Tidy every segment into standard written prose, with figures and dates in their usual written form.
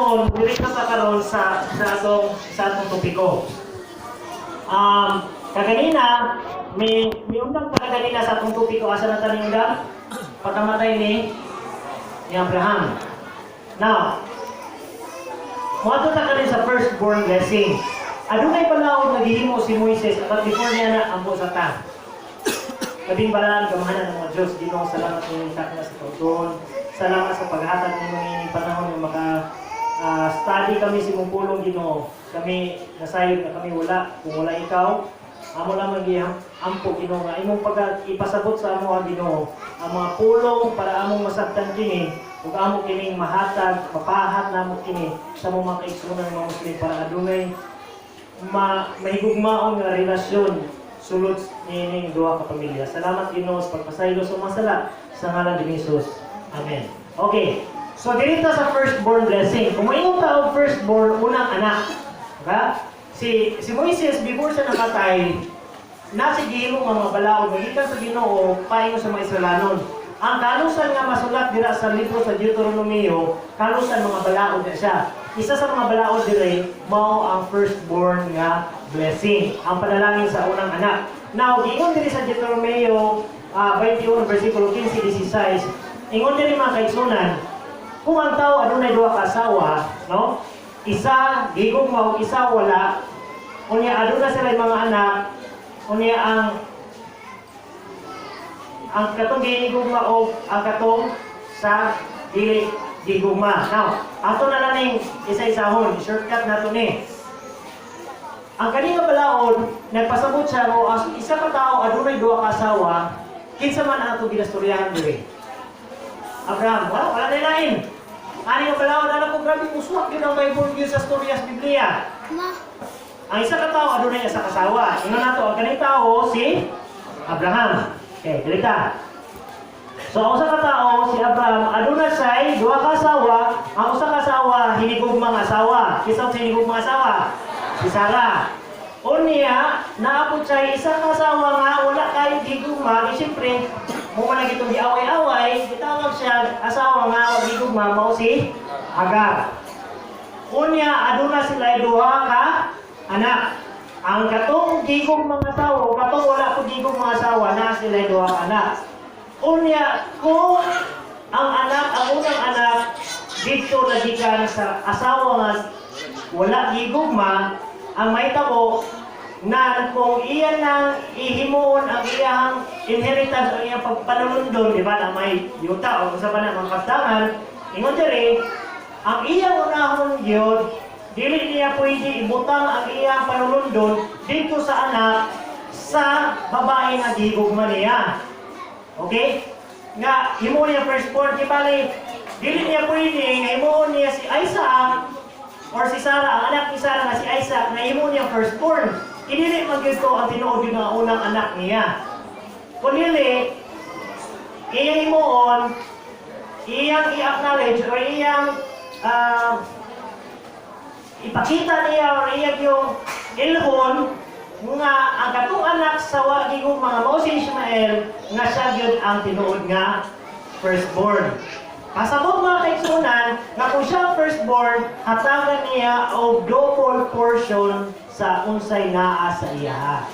karon, direkta sa karon sa atong topiko. Kaganina, may undang pa kaganina sa atong topiko. Asa na tayo undang? Pagkamatay ni Abraham. Now, muadto ta kanin sa firstborn blessing. Adunay palaod nga gihimo si Moises at before niya na ampo sa ta. Labing balaan gamahanan ng mga Diyos. Ginoo, salamat sa inyong takna sa tawton. Salamat sa paghatag ninyo ngayong panahon ng study kami sa imong pulong, Ginoo. Kami nasayod na kami wala. Kung wala ikaw, amo lang ampo, Ginoo, nga imong ipasabot sa amo, Ginoo, ang mga pulong para among masabtan kini ug amo kining mahatag, mapahat namo kini sa mga kaigsunan ng mga Muslim para adunay mahigugmaon nga relasyon sulod nining duha ka pamilya. Salamat, Ginoo, sa pagpasaylo sa mga sala sa ngalan ni Jesus. Amen. Okay. So dito sa firstborn blessing, kung mayroong tao firstborn, unang anak. Okay? Si Moises, before siya namatay, nasa gihimo mga balaod, magikan sa Ginoo, paingon sa mga Israelanon. Ang kalusan nga masulat dira sa libro sa Deuteronomio, kalusan mga balaod na siya. Isa sa mga balaod dire, mao ang firstborn nga blessing, ang panalangin sa unang anak. Now, giingon diri sa Deuteronomio 21 versikulo 15-16, ingon diri mga kaigsunan, kung ang tao adunay duha ka asawa, no? Isa gigugma ug isa wala, unya aduna sila mga anak, unya ang katong gigugma o ang katong sa dili gigugma. Now, ato na lang ning isa-isahon, shortcut nato ni. Ang kanina balaod, nagpasabot siya mo, as isa ka tao adunay duha ka asawa, kinsa man ato ginastoryahan diri. Abraham, wala na lain. Ani nga balaod, alam ko grabe uswak yun ang Bible yun sa storya sa Biblia. Ang isa ka tao adunay isa ka asawa. Ingon nato, ang kanina tao si Abraham. Okay, dirita. So, ang usa ka tao, si Abraham, aduna siya'y duha ka asawa. Ang usa ka asawa, hinigugmang asawa. Kisang sa hinigugmang asawa? Si Sarah. Unya, naapod siya'y isa ka asawa nga, wala kayo higugma. Siyempre, mo man itong giaway-away, itawag siya, asawa nga, wag higugma, mao si Hagar. Unya, aduna sila duha ka anak. Ang katong gigong mga asawa, katong wala po gigong mga asawa, na sila duha ka anak. Unya, kung ang unang anak, dito nagikan sa asawa nga wala gigugma, ang may tabo na kung iyan nang ihimuon ang iyang inheritance o iyang pagpanulundon, di ba, na may yuta o sa pa na mga kaptangan, ingon diri, ang iyang unahon yun, dili niya pwede ibutang ang iyang panulundon dito sa anak sa babae nga gigugma niya. Okay? Nga, himuon niya firstborn, kibali, dili niya pwede nga himuon niya si Isaac or si Sarah, ang anak ni Sarah nga si Isaac, nga himuon niya firstborn. Idili mag-gusto ang tinuod yung unang anak niya. Kung dili, iyang himuon, iyang i-acknowledge or iyang ipakita niya or iyang yung ilhon nga ang katong anak sa wagigong mga mao si Ishmael nga siya gyud ang tinuod nga firstborn. Pasabot mga kaigsunan nga kung siya firstborn, hatagan niya og double portion sa unsay naa sa iya.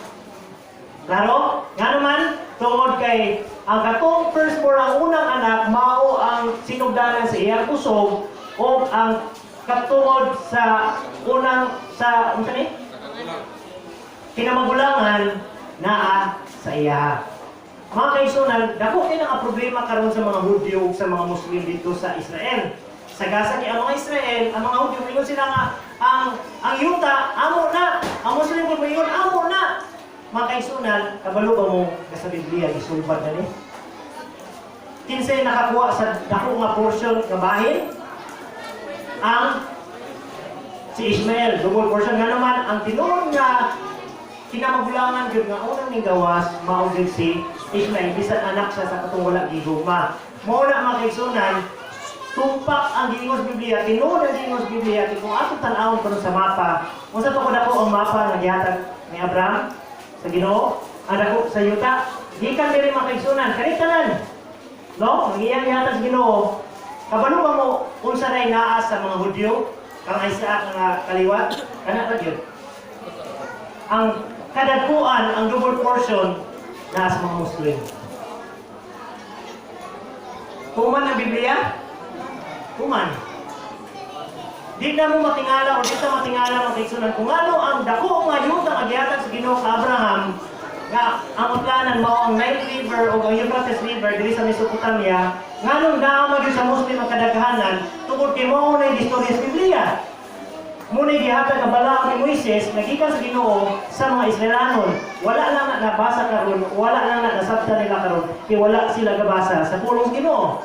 Klaro? Nga naman, tungod kay ang katong firstborn ang unang anak mao ang sinugdanan sa iyang kusog o ang katungod sa unang sa unsa ni? Kinamagulangan naa sa iya. Mga kaigsunan, dako kay nga problema karon sa mga Hudyo ug sa mga Muslim dito sa Israel. Sagasa kay ang mga Israel, ang mga Hudyo ingon sila nga ang yuta amo na, ang Muslim kung ingon amo na. Mga kaigsunan, kabalo ba mo sa Biblia isulbad na ni? Kinsay nakakuha sa dako nga portion nga bahin? Ang si Ishmael, double portion nga naman ang tinuod nga kinamagulangan gyud nga unang ning gawas mao gyud si Ishmael, bisan anak siya sa katong wala gigugma. Mao na mga kaigsunan, tumpak ang giingos Biblia, tinuod ang giingos Biblia. Kung ato tan-awon kuno sa mapa, unsa to ko dako ang mapa nga gihatag ni Abraham sa Ginoo, ang dako sa yuta, gikan diri mga kaigsunan, kani tanan. No, ang iyang gihatag sa Ginoo. Kabalo ba mo unsa nay naa sa mga Hudyo? kang Isaac nga kaliwat, kana ra gyud. Ang kadagkuan, ang double portion na sa mga Muslim. Kuman ang Biblia? Kuman. Di na mo matingala o di ta matingala ang kaigsunan kung ano ang dako nga yuta nga gihatag sa Ginoo sa Abraham nga ang utlanan mao ang Nile River o ang Euphrates River diri sa Mesopotamia nganong naa magyud sa Muslim ang kadaghanan tungod kay mao na istorya sa Biblia. Muna gihatag nga balaod ni Moises nagikan sa Ginoo sa mga Israelanon. Wala lang na nabasa karon, wala lang na nasabta nila karon, kay wala sila gabasa sa pulong sa Ginoo.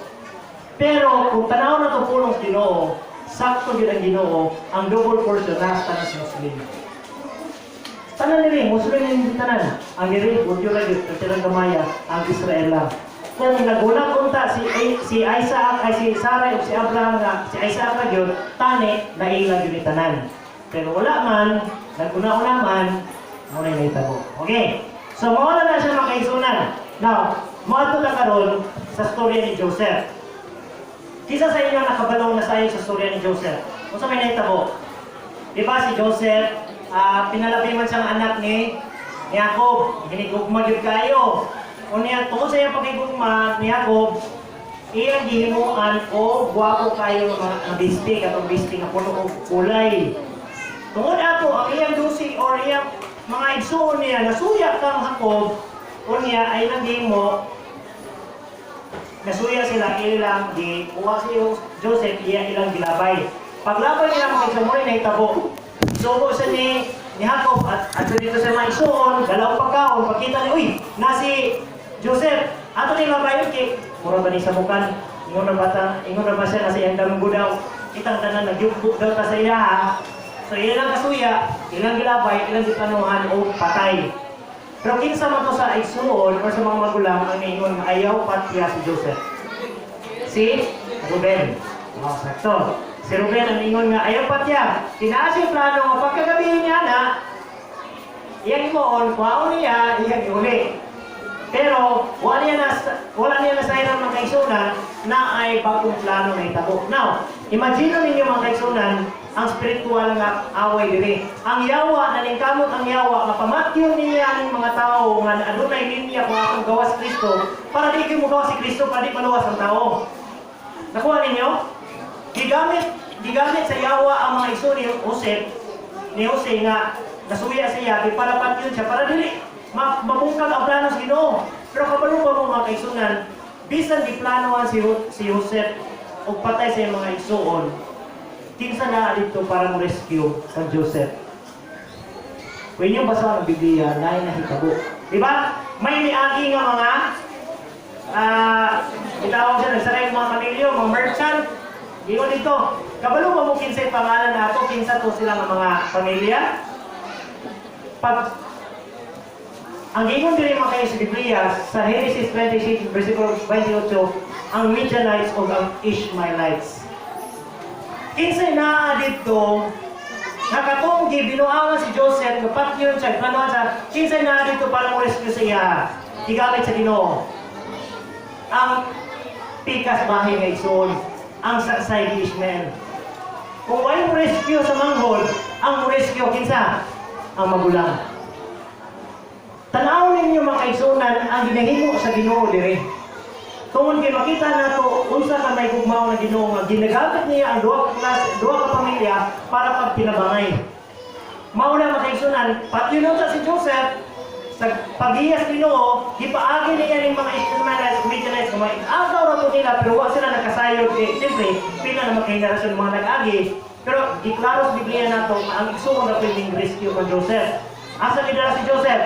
Pero kung tanaw na to pulong sa Ginoo, sakto gyud ang Ginoo ang double portion na sa Muslim. Tanan nila, Muslim yung tanan. Ang diri, budyo lang yun, silang gamaya, ang Israel. Kung nagulang unta si Isaac, ay si Sarah, o si Abraham nga, si Isaac na yun, tani, nailag yun tanan. Pero wala man, naguna-una man, muna yung naitabo. Okay, so mawala na siya makaisunan. Now, maato na karon sa storya ni Joseph. Kisa sa inyo nakabalaw na sa iyo sa storya ni Joseph. Kung sa may naitabo, diba si Joseph, pinalabi man siyang anak ni Jacob, ginigugma yun kayo. O niya, tungkol sa iyang pagigugma ni Jacob, iyang gihimuan o guwapo kayo ng bistig at ang bistig na puno o kulay. Tungkol ato, ang iyang dusi o iyang mga igsuon niya, nasuya kang Jacob, o niya ay nagihimo, nasuya sila ilang di kuha si Joseph, ilang gilabay. Paglabay nila mga igsuon na itabo. Subo sa ni Jacob at dito sa mga isuon, dalaw pagkaon, pagkita ni, uy, na si Joseph, ato nila ba yun kay, mura ba ni sa bukan, ingon na ba siya na sa iyang damgo daw, kitang tanan, nagyugbog daw ta sa iya ha. So ilang kasuya, ilang gilabay, ilang gitanuhan o patay. Pero kinsa man to sa isuon, o sa mga magulang, ang ingon nga ayaw patya si Joseph. Si Ruben. Sakto. Si Ruben ang ingon nga, ayaw patya. Tinaas yung plano nga, pagkagabihin niya na, iyang imoon, kwaon niya, iyang iuli. Pero, wala niya na sa ilang mga kaisunan na ay bagong plano na itabo. Now, imagine ninyo mga kaisunan, ang spiritual nga away diri. Ang yawa, nalingkamot ang yawa, mapamatyo niya ang mga tao nga adunay linya kung akong gawas Kristo, para di kayo mo gawas si Kristo, para di maluwas ang tao. Nakuha ninyo? Gigamit sa yawa ang mga iso ni Jose nga nasuya siya para patyon siya para dili mabungkag ang plano sa Ginoo. Pero kabalo pa mo mga kaisunan, bisan di planohan si Joseph o patay sa mga igsuon, kinsa na dito para mo rescue sa Joseph. When yung basa ng Biblia, lain na hitabo. Diba? May niagi nga mga itawag siya, nagsaray mga pamilyo, mga merchant. Ingon dito, kabalo pa mo kinsa yung pangalan na ito, kinsa to sila ng mga pamilya. Ang ingon din mga kayo sa Biblia, sa Genesis 26, versikulo 28, ang Midianites o ang Ishmaelites. Kinsa na dito, nakatunggi, binuangan si Joseph, kapat yun siya, planuhan siya, kinsa na dito para mo rescue siya, tigamit sa Ginoo. Ang pikas bahay ng Igsoon, ang saksay ni Ishmael. Kung may rescue sa manghol, ang rescue kinsa? Ang magulang. Tanaw ninyo mga kaigsunan ang ginahimo sa Ginoo diri. Kung kay makita nato unsa ka may gugmaw na Ginoo nga ginagamit niya ang duha ka pamilya para pagpinabangay. Mao na mga kaigsunan, patyon ta si Joseph sa paghiyas Ginoo, gipaagi niya ning mga Ishmaelites, Midianites, mga agaw ra po nila pero wa sila nakasayod siyempre pila na mga henerasyon mga nag-agi. Pero giklaro sa Biblia nato ang igsoon ra pwedeng rescue kan Joseph. Asa gidala si Joseph?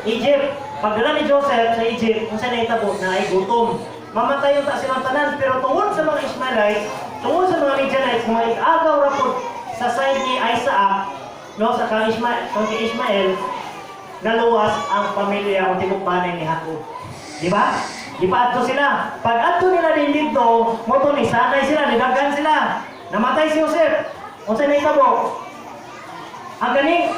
Egypt. Pagdala ni Joseph sa Egypt, kung saan naitabo na ay gutom. Mamatay yung silang tanan, pero tungkol sa mga Ishmaelites, tungkol sa mga Midianites, mga agaw ra po sa side ni Isaac, no, sa kay Ishmael, naluwas ang pamilya o tibukbanay ni Jacob. Di ba? Di pa adto sila. Pag adto nila din dito, moto ni sanay sila, nidagan sila. Namatay si Joseph. Kung saan naitabo? Ang ganing,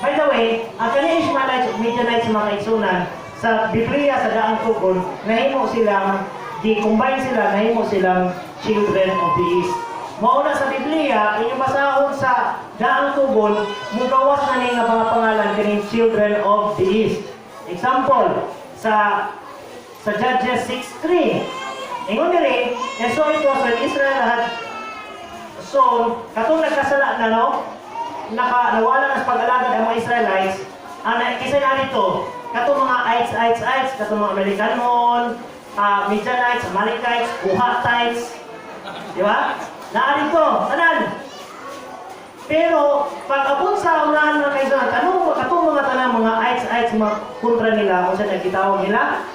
by the way, ang kaning Ishmaelites, Midianites, mga kaigsunan, sa Biblia, sa daang tugon, nahimo silang, di-combine sila, nahimo silang children of the East. Mauna sa Biblia, inyong basahon sa daang tugon, mugawas na ni nga mga pangalan kining children of the east. Example, sa Judges 6:3. Ingon diri, and so it was when Israel had sown, katong nagkasala na no, nawala na sa pag-alagad ang mga Israelites, isa na dito, katong mga ites, katong mga Americanon, Midianites, Amalekites, Kuhatites, di ba? Naari ko, tanan. Pero, pag abot sa unahan ng kaisanan, katong mga tanan, mga ites, mga kontra nila, kung saan nagkitawag nila,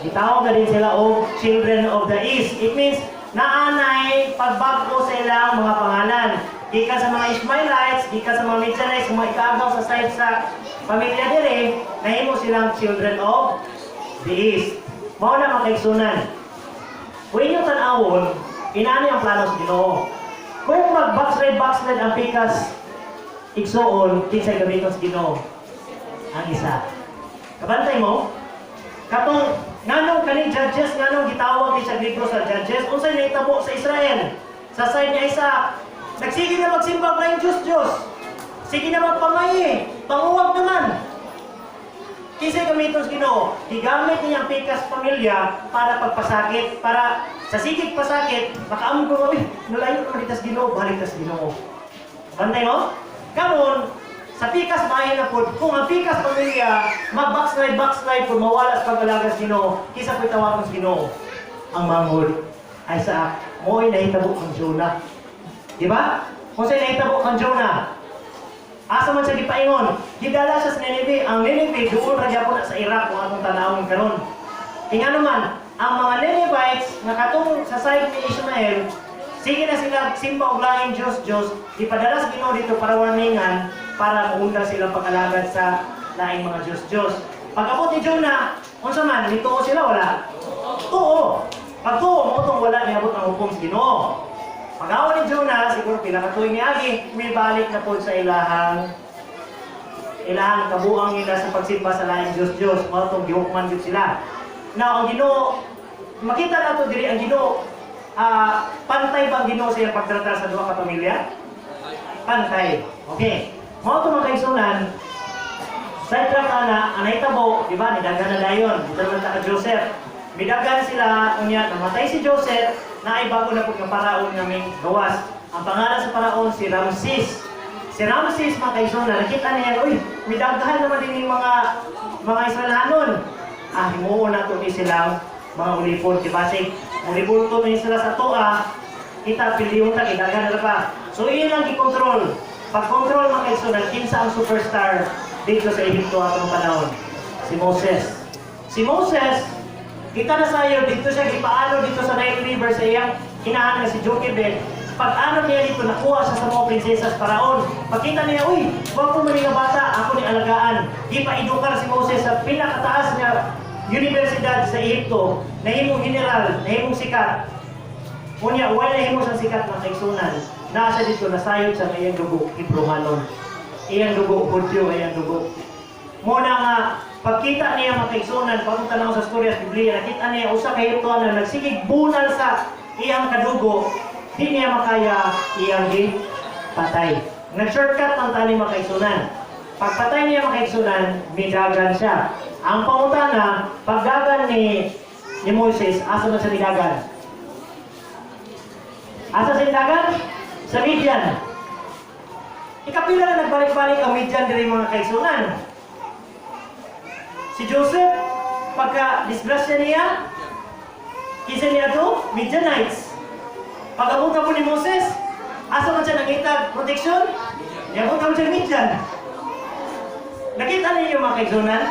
gitawag na din sila o children of the east. It means, naanay pagbago sa ilang mga pangalan. Gikan sa mga Ishmaelites, gikan sa mga Midianites, mga ikaagaw sa side sa pamilya dire, nahimo silang children of the east. Mao na makaigsunan. Kung inyong tanawon, inaani ang plano sa Ginoo. Kung mag-backslide ang pikas igsoon, kinsay gamiton sa Ginoo? Ang isa. Kabantay mo? Katong nganong kaning Judges, nganong gitawag ni sa libro sa Judges, unsay nahitabo sa Israel? Sa side niya isa, nagsige na magsimba pa yung Diyos. Sige na magpamayi, panguwag naman. Kisay gamiton sa Ginoo, gigamit niya ang pikas pamilya para pagpasakit, para sa sigig pasakit, makaamon ko kami, nalayo naman dito sa Ginoo, balik sa Ginoo. Bantay mo? Karon, sa pikas bahay na po, kung ang pikas pamilya, mag-backslide kung mawala sa pag-alaga sa Ginoo, kisa ko'y tawagan sa Ginoo. Ang manghod ay sa mo'y nahitabo kang Jonah. Diba? Kung sa'y nahitabo kang Jonah, asa man siya gipaingon, gidala siya sa Nineveh. Ang Nineveh, doon radya po na sa Iraq kung atong tanawin karon. Tingnan naman, ang mga Ninevites, na katong sa side ni Ishmael, sige na sila simba og laing Diyos, ipadala sa Ginoo dito para warningan, para maunda silang pag-alagad sa laing mga Diyos. Pag-abot ni Jonah, unsa man, nituo sila wala? Tuo. Pag tuo mo itong wala, niabot ang hukom sa Ginoo. Pag-awa ni Jonah, siguro pinakatuloy ni Agi, may balik na po sa ilahang kabuang nila sa pagsimba sa laing Diyos. Mga itong gihukman yun sila. Now, ang Ginoo, makita na ito diri, ang Ginoo, pantay ba ang Ginoo sa iyang pagtrata sa duha ka pamilya? Pantay. Okay. Mga ito mga kaigsunan, sa itrap ang nahitabo, di ba, nidagan na dayon, dito naman ka Joseph. Midagan sila, unya, namatay si Joseph, na ay bago na po ng paraon naming gawas. Ang pangalan sa paraon, si Ramses. Si Ramses, mga kaigsunan, nakita niya, uy, midagahan naman din yung mga Israelanon. Himuon na ito silang mga ulipon, di ba, ulipon ito na sila sa toa, kita, piliyon na, kidagan na pa. So, iyon ang i-control. Pag-control mga kaigsunan, kinsa ang superstar dito sa Egypto atong panahon? Si Moses. Si Moses, kita na sayo, dito siya gipaano dito sa Nile River sa iyang inahan na si Jochebed. Pag-ano niya dito, nakuha siya sa mga prinsesas Paraon. Pagkita niya, uy, wapo man nga bata, ako ni alagaan. Ipa-edukar si Moses sa pinakataas niya universidad sa Egypto, nahimong general, nahimong sikat. Unya, wala nahimong sa sikat ng kaigsunan. Nasa dito, nasayod sa iyang dugo, Hebrewanon. Iyang dugo, Hudyo, iyang dugo. Muna nga, pagkita niya mga kaigsunan, pagpunta na sa storya sa Biblia, nakita niya usa kay Hebrewan na nagsigig bunal sa iyang kadugo, di niya makaya iyang patay. Nag-shortcut ang tani mga kaigsunan. Pagpatay niya mga kaigsunan, midagan siya. Ang pangutana, pagdagan ni Moises, asa na sa midagan? Asa sa midagan? Sa Midian. Ikapila na nagbalik-balik ang Midian diri mga kaigsunan. Si Joseph, pagka-disgrasya niya, kisa niya ito, Midianites. Pag-abutan po ni Moses, asa man siya nakita protection? Niabutan mo siya Midian. Nakita niyo mga kaigsunan?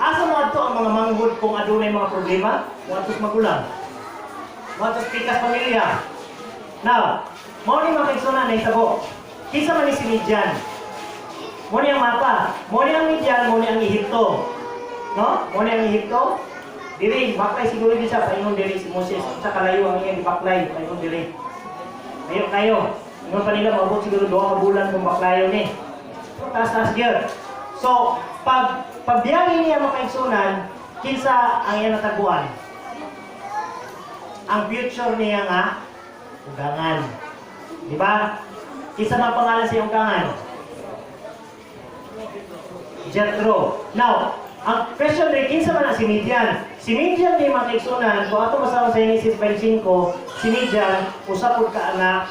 Asa mo ato ang mga manghud kung adunay mga problema? Watos magulang. Watos pikas pamilya. Now, mo ni mga kaigsunan na itabo. Kisa man ni si Midian. Mo ni ang mapa. Mo ni ang Midian, mo ni ang Ehipto. No? Mo ni ang Ehipto. Diri, baklay siguro din siya. Paingon diri si Moses. Sa kalayo ang iyang baklay. Paingon diri. Ngayon kayo. Ngayon pa nila, mabot siguro 2 bulan kung baklayo ni. Taas-taas yun. So, pagbiyahe niya mga kaigsunan, kinsa ang iyang nataguan? Ang future niya nga, ugangan. Di ba? Isa mga pangalan sa iyong kangan. Jethro. Now, ang question rin, kinsa man ang si Midian? Si Midian di makaigsunan, kung ato masawa sa Genesis 25, si Midian, usapod ka anak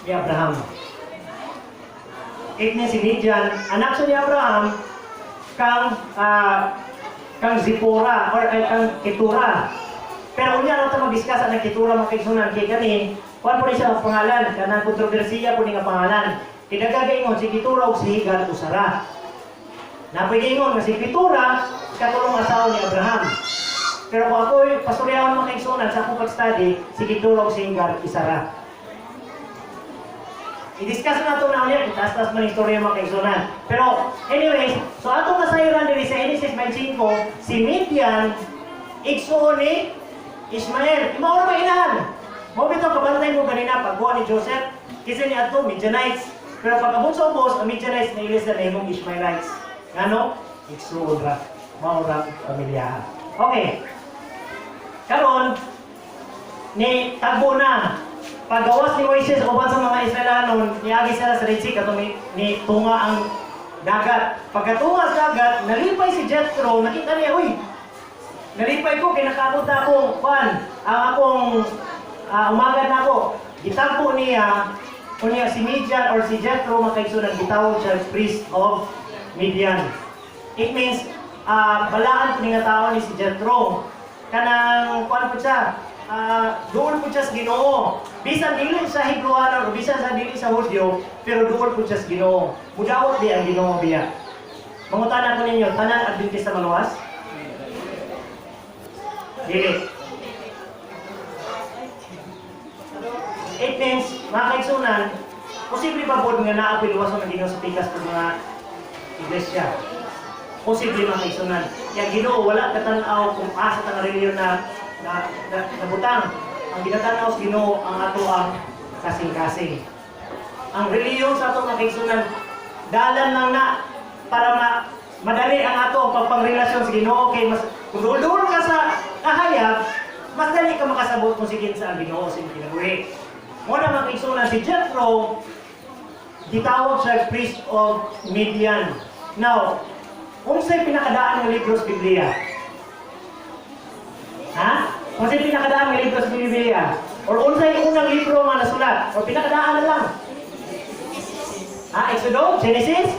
ni Abraham. Niya si Midian, anak siya ni Abraham, kang Zipora, or kang Ketura. Pero unya na ito mag-discuss ang Ketura makaigsunan, kay kani, kuwan po rin siya ang pangalan, kanang kontrobersiya po rin ang pangalan. Kinagagaingon, si Ketura o si Higal o Sara. Napagingon nga si Ketura, katulong asawa ni Abraham. Pero kung ako'y pastoryawan makaigsunan sa akong pag-study, si Ketura o si Higal, Sara. I-discuss na ito na ulit, itaas-taas man yung istorya makaigsunan. Pero, anyways, so atong nasayran din sa Genesis 25, si Midian, igsuon ni Ishmael. Imaor ba inahan? Mo bitaw kabantay mo ganina pagbuha ni Joseph, kasi ni ato Midianites. Pero pag abot sa ubos, ang Midianites na ilis na imong Ishmaelites. Ano? Igsuon ra. Maurang pamilyahan. Okay. Karon ni tagbo na. Paggawas ni Moises uban sa mga Israelanon, niagi sila sa Red Sea katong ni tunga ang dagat. Pagkatunga sa dagat, nalipay si Jethro, nakita niya, uy, nalipay ko, kinakabot na akong, ang akong umagad na ako. Gitagpo niya, kung niya si Midian or si Jethro, makaigsunan, gitawag siya priest of Midian. It means, balaan po nga tao ni si Jethro. Kanang, po siya, doon po siya sa Ginoo. Bisan dili sa Hebrewanon o bisan sa dili sa Hudyo, pero doon po siya sa Ginoo. Mudawat di ang Ginoo biya. Mangutanan ko ninyo, tanan Adventista maluwas? Dili. It means, mga kaigsunan, posible pa po nga naapil luwas ng Ginoo sa pikas ng mga iglesia. Posible mga kaigsunan. Kaya Ginoo, wala katanaw kung asa tang reliyon na nabutang. Ang ginatanaw sa Ginoo ang ato ang kasing-kasing. Ang reliyon sa ato mga kaigsunan, dalan lang na para madali ang ato ang pagpangrelasyon sa Ginoo. Okay, mas kung duol ka sa kahayag, mas dali ka makasabot kung sige sa Ginoo sa iyong kinabuhi. Muna mga kaigsunan, si Jethro, gitawag siya priest of Midian. Now, unsay pinakadaan ng libro sa Biblia? Ha? Unsay pinakadaan ng libro sa Biblia? Or unsay unang libro nga nasulat? O pinakadaan na lang? Ha? Exodus? Genesis?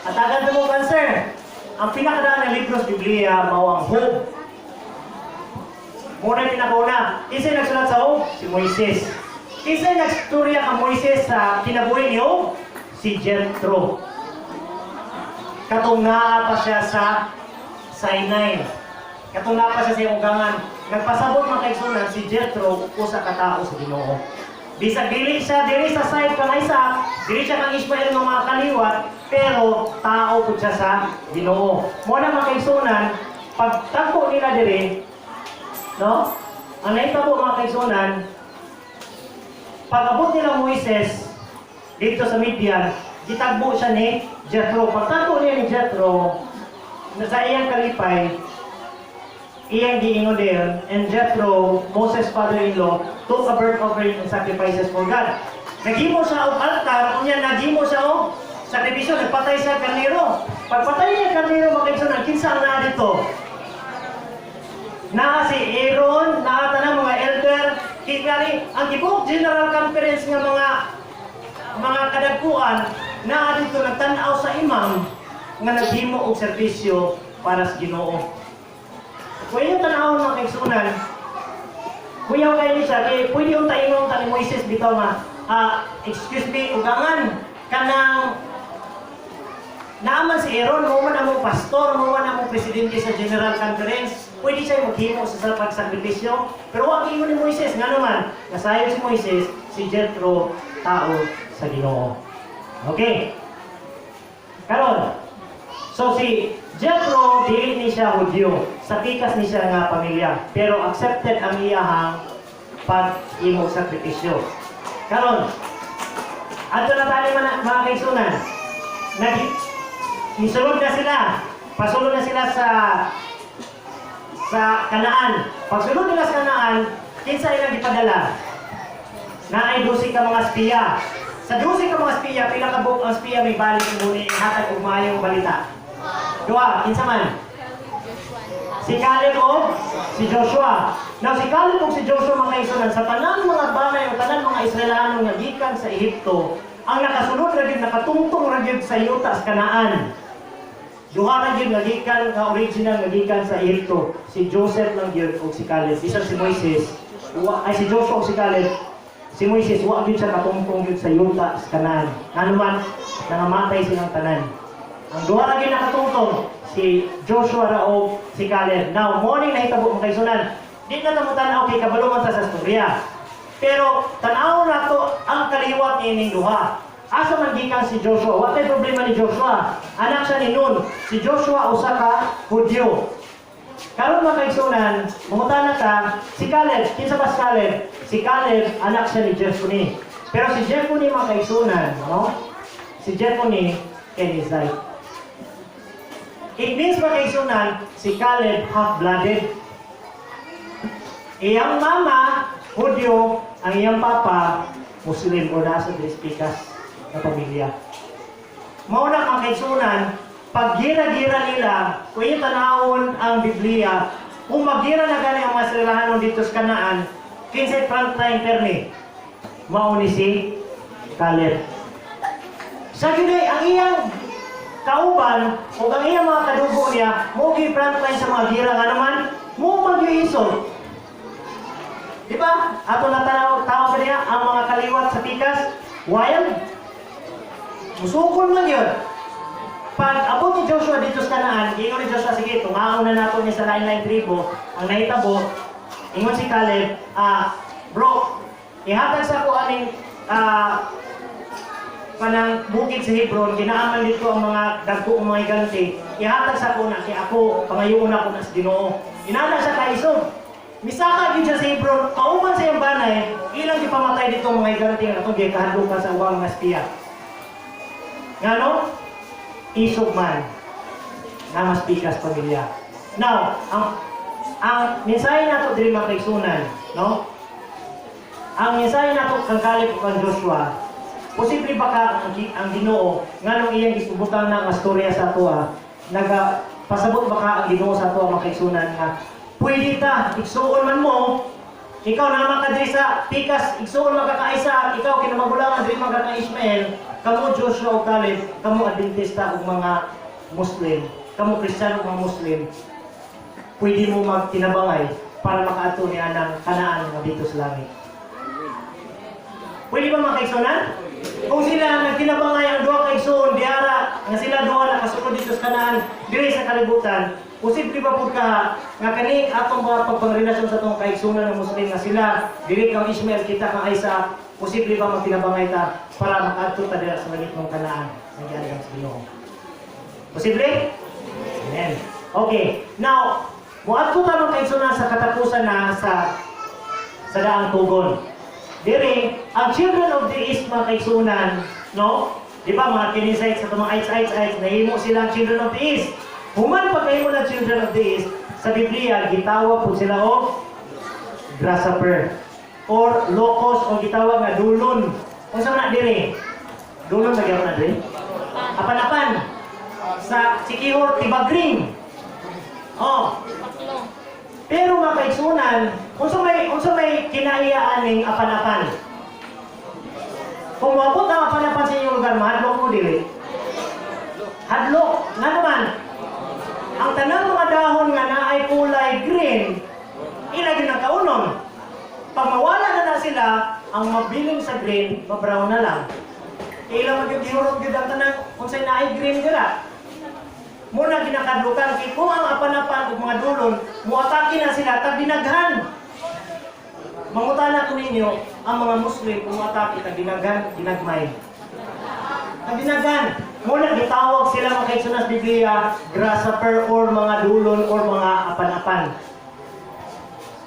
At agad mo answer. Ang pinakadaan ng libro sa Biblia, mawang Job. Muna yung pinakauna. Isa nagsulat sa Job? Si Moises. Isa nagstorya ka Moises sa kinabuhi ni Job? Si Jethro. Katunga pa siya sa Sinai. Katunga pa siya sa ugangan. Nagpasabot mga kaigsunan si Jethro usa ka tao sa Ginoo. Bisag dili siya diri sa side kang Isaac, dili siya kang Ishmael ng mga kaliwat, pero tao pud siya sa Ginoo. Mo na mga kaigsunan, pagtagpo nila diri, no? Ang naitabo mga kaigsunan, pag-abot nila Moises dito sa Midian, gitagbo siya ni Jethro. Pagtagbo niya ni Jethro, sa iyang kalipay, iyang giingon din, and Jethro, Moses' father-in-law, took a burnt offering and sacrifices for God. Naghimo siya og altar, unya naghimo siya og sakripisyo, nagpatay siya karnero. Pagpatay niya karnero, makaigsunan, kinsa ang naa dito? Naa si Aaron, naa tanang mga elder, kikari, ang tibuok General Conference nga mga kadagkuan, naa dito nagtanaw sa imam nga naghimo og serbisyo para sa Ginoo. Kung yung tanawon mga kaigsunan, kuyaw kayo niya siya, pwede yung tainong ni Moises bitaw nga, excuse me, ugangan, kanang naaman si Aaron, mo man among pastor, mo man among presidente sa General Conference, pwede siya maghimo sa pagsakripisyo, pero wag ingon ni Moises, nga naman, nasayo si Moises, si Jethro, tao sa Ginoo. Okay? Karon, so si Jethro, dili ni siya Hudyo, sa pikas ni siya nga pamilya, pero accepted ang iyahang pag-imog sakripisyo. Karon, ato na tali mga kaigsunan, isulod na sila, pasulod na sila sa Kanaan. Pagsulod nila sa Kanaan, kinsa ilang ipadala? na ay 12 ka mga espiya. Sa 12 ka mga espiya, pila ka buok ang espiya may balik muli hatag og maayong balita. Duha, kinsa man? Si Caleb o si Joshua. Now si Caleb o si Joshua mga igsunan sa tanang mga banay o tanang mga Israelano nga gikan sa Ehipto, ang nakasunod ra gyud nakatungtong ra gyud sa yuta sa Kanaan. Duha ra gyud nga gikan nga original nga gikan sa Ehipto, si Joseph lang gyud o si Caleb. Bisan si Moises, si Joshua o si Caleb, si Moises wa gyud siya katungtong gyud sa yuta sa Kanaan. Ano man nangamatay silang tanan. Ang duha ra gyud nakatungtong si Joshua ra o si Caleb. Now, morning na hitabo mga kaisunan. Di na naman tanaw kay kabalungan sa storya. Pero tanaw na to ang kaliwat ining duha. Asa man gikan si Joshua? Wa tay problema ni Joshua. Anak siya ni Nun. Si Joshua usa ka Hudyo. Karon mga kaisunan, mangutana ka, si Caleb, kinsa ba si Caleb? Si Caleb anak siya ni Jephunneh. Pero si Jephunneh mga kaisunan, no? Si Jephunneh Kenizzite. It means mga kaisunan, si Caleb half-blooded. Iyang mama, Hudyo, ang iyang papa, Muslim o nasa Despikas na pamilya. Mauna mga kaisunan, pag gira-gira nila, kung yung tanawon ang Biblia, kung magira na gani ang mga Israelanon dito sa Kanaan, kinsay frontline perni, mauni si Caleb. Sa ginoy, ang iyang kauban o ang iyang mga kadugo niya mo gi-frontline sa mga gira nga naman mo mag-iisol. Di ba? Ato na tawag ba niya ang mga kaliwat sa pikas? Wild? Musukon man yun. Pag abot ni Joshua dito sa Kanaan, ingon ni Joshua, sige, tungaon na nato niya sa lain-lain tribo, ang nahitabo, ingon si Caleb, bro, ihatag sa ako aning panang bukid sa Hebron, kinaaman dito ang mga dagko ang mga ganti, ihatag sa ako na, kaya ako, pangayoon ako na sa Ginoo. Inana sa kaisog. Misaka gyud siya sa Hebron, kauban sa iyang banay, ilang gipamatay dito ang mga ganti nga itong gikahadukan sa uwang mga espiya. Ngano? Isog man na mas pikas pamilya. Now, ang mensahe nato diri mga kaigsunan, no? Ang mensahe nato kang Caleb ug kang Joshua, posible ba ka ang Ginoo nganong iyang gisubutan na nga storya sa ato nagapasabot ba ka ang Ginoo sa ato mga kaigsunan nga pwede ta igsuon man mo, ikaw naman ka diri sa pikas, igsuon magkakaisa, ikaw kinamagulangan diri mga Ismael, kamo Joshua o Caleb, kamo Adventista o mga Muslim, kamo Kristiyano o mga Muslim, pwede mo magtinabangay para makaato niya ng Kanaan nga dito sa langit. Pwede ba mga kaigsunan? Kung sila nagtinabangay ang duha kaigsuon, diara, nga sila duha nakasunod dito sa Kanaan, diri sa kalibutan, posible ba po ka nga kaning atong mga pagpangrelasyon sa itong kaigsunan ng Muslim nga sila, diri kang Ismael, kita kang Isa, posible ba magtinabangay ta para makaadto ta dira sa langit ng Kanaan nga gialang sa Ginoo? Posible? Amen. Okay. Now, muadto ta mga kaigsunan sa katapusan na sa daang tugon. Diri, ang children of the East mga kaigsunan, no? Di ba mga Kenizzites sa mga ites, nahimo silang children of the East. Human pagkahimo ng children of the East, sa Biblia, gitawag po sila o grasshopper or locust o gitawag nga dulon. Kung saan na diri? Dulon na gyapon na diri? Apan-apan. Sa Sikihor, tibagring. Oh. Pero mga kaigsunan, unsa may kinahiyaan ning apan-apan? Kung mabot ang apan-apan sa inyong lugar, mahadlok mo dili. Hadlok. Nga naman, ang tanang mga dahon nga naay kulay green, ilagay ng kaunon. Pag mawala na sila, ang mabiling sa green, mabrown na lang. Ilang magyugihurot yun ang tanang kung sa'y naay green nila. Muna ginakadlukan, kaya kung ang apan-apan o mga dulon, muatake na sila, tagdinaghan. Mangutana ko ninyo, ang mga Muslim, kung muatake, tagdinaghan, dinagmay. Tagdinaghan. Muna gitawag sila mga kaigsunan sa Biblia, grasshopper or mga dulon or mga apan-apan.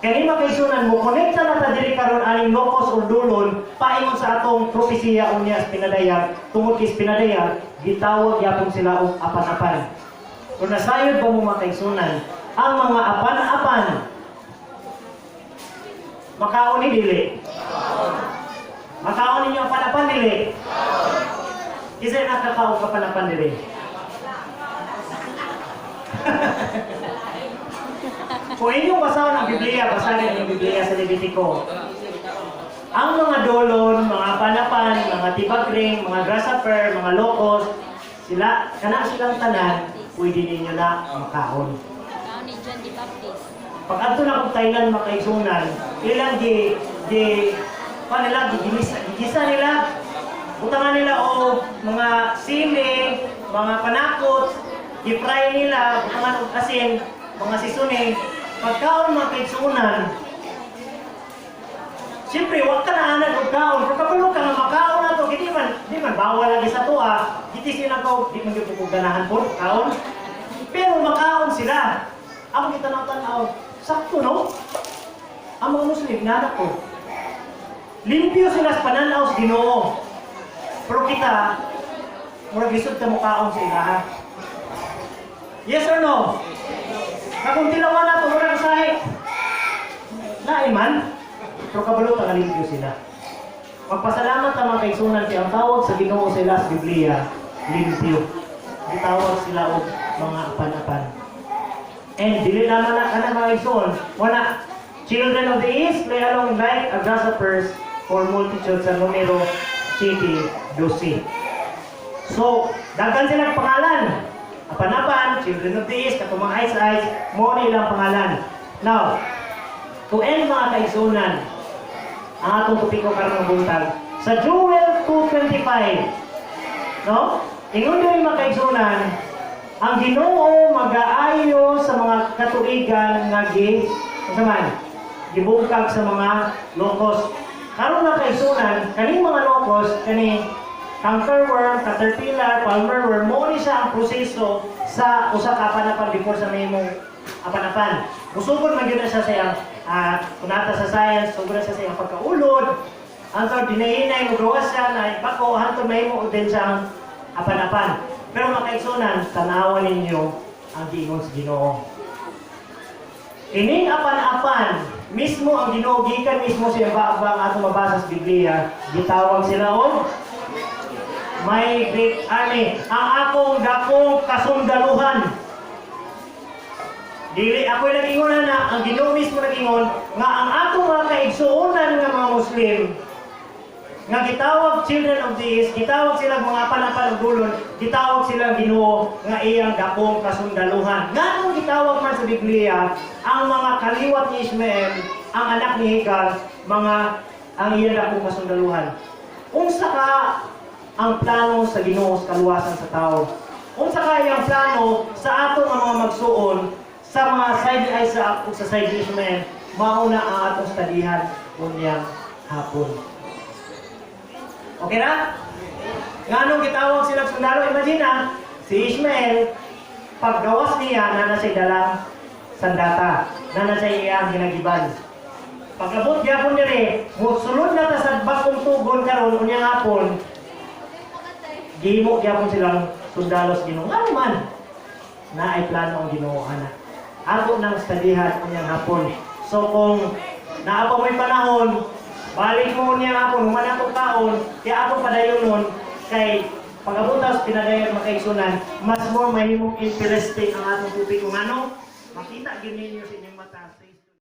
Kaya mga kaigsunan mo, konekta na ta diri karon aning locust or dulon, paingon sa atong propesiya unya sa pinadayag, tungod kay pinadayag, gitawag yapon sila og apan-apan. Kung nasayod ba mo mga kaigsunan, ang mga apan-apan, makaon ni dili. Makaon ninyo ang panapan dili. Isa nakakaon ka panapan dili. Kung inyong basahan ang Biblia, basahin ang Biblia sa Levitico. Ang mga dolon, mga panapan, mga tibagring, mga grasshopper, mga locust, sila, silang tanan, pwede ninyo na makaon. Ikaw ni John the Baptist. Pag ato na kung Thailand makaigsunan, ilang gigisa nila, utangan nila o mga sili, mga panakot, i-fry nila, utangan o asin, mga sisunin, pagkaon mga kaigsunan, siyempre, huwag ka na anad o kaon, pero kapalong ka nga makaon na to, hindi man bawal lagi sa to hindi sila ko, hindi man yung ganahan po, kaon. Pero makaon sila. Ako kita natanaw, sakto no? Ang mga Muslim, nanak ko. Limpyo sila sa pananaw sa Ginoo. Pero kita, murag lisod ka mukhaon sa ilaha. Yes or no? Kung tilawan na ito, murag sahi. Naiman, pero kabalo ang limpyo sila. Magpasalamat ang mga kaigsunan siya. Ang tawag sa Ginoo sila sa Biblia, limpyo. Itawag sila o mga apan-apan. And dili naman na kanang mga igsoon, wala. Children of the East play along like a grasshoppers for multitudes sa numero city dosi. So, daghan silang pangalan. Apan-apan, Children of the East, katong mga ice, mo na ilang pangalan. Now, to end mga kaigsunan, ang atong topiko karon ng buntag, sa Joel 2:25, no? Ingon diri mga kaigsunan, ang Ginoo mag-aayo sa mga katuigan nga gibungkag sa mga lokos. Karon mga kaigsunan, kaning mga lokos kani cankerworm, caterpillar, palmerworm, mo ni siya ang proseso sa usa ka apanapan before sa mahimong apanapan. Musugod man gyud na siya sa iyang kunata sa science, sugod na siya sa iyang pagkaulod. Hantod dinahinay mo gawas siya na bako hantod mahimo din siyang apanapan. Pero mga kaigsunan, tanawan ninyo ang giingon sa Ginoo. Ining apan-apan, mismo ang Ginoo, gikan mismo siya ba atong mabasa sa Biblia, gitawag sila og my great army, ang akong dakong kasundaluhan. Dili ako'y nag-ingon na ang Ginoo mismo nag-ingon nga ang atong mga kaigsuonan nga mga Muslim nga gitawag children of the East, gitawag silang mga apan-apan og dulon, gitawag silang Ginoo nga iyang dakong kasundaluhan. Nganong gitawag man sa Biblia ang mga kaliwat ni Ishmael, ang anak ni Hagar, ang iyang dakong kasundaluhan. Unsa ka ang plano sa Ginoo sa kaluwasan sa tao? Unsa ka iyang plano sa atong mga magsuon sa mga side Isaac ug sa side Ishmael? Mauna ang atong studihan unyang hapon. Okay na? Nganong gitawag silang sundalo? Imagine si Ishmael, paggawas niya, na siya dalang sandata, na siya iyang ginagiban. Pagabot gyapon diri, sulod na ta sa bakong tugon karon unyang hapon, gihimo gyapon silang sundalo sa Ginoo. Ano man? Na ay plano ang Ginoo ana. Ato nang studihan unyang hapon. So kung naapa mo'y panahon, balik mo niya ako, human ako kaon, kaya ako padayon nun, kay pag-abutas, pinadayon makaigsunan, mas more mahimong interesting ang atong tubig kung ano, makita gini ninyo sa inyong mata.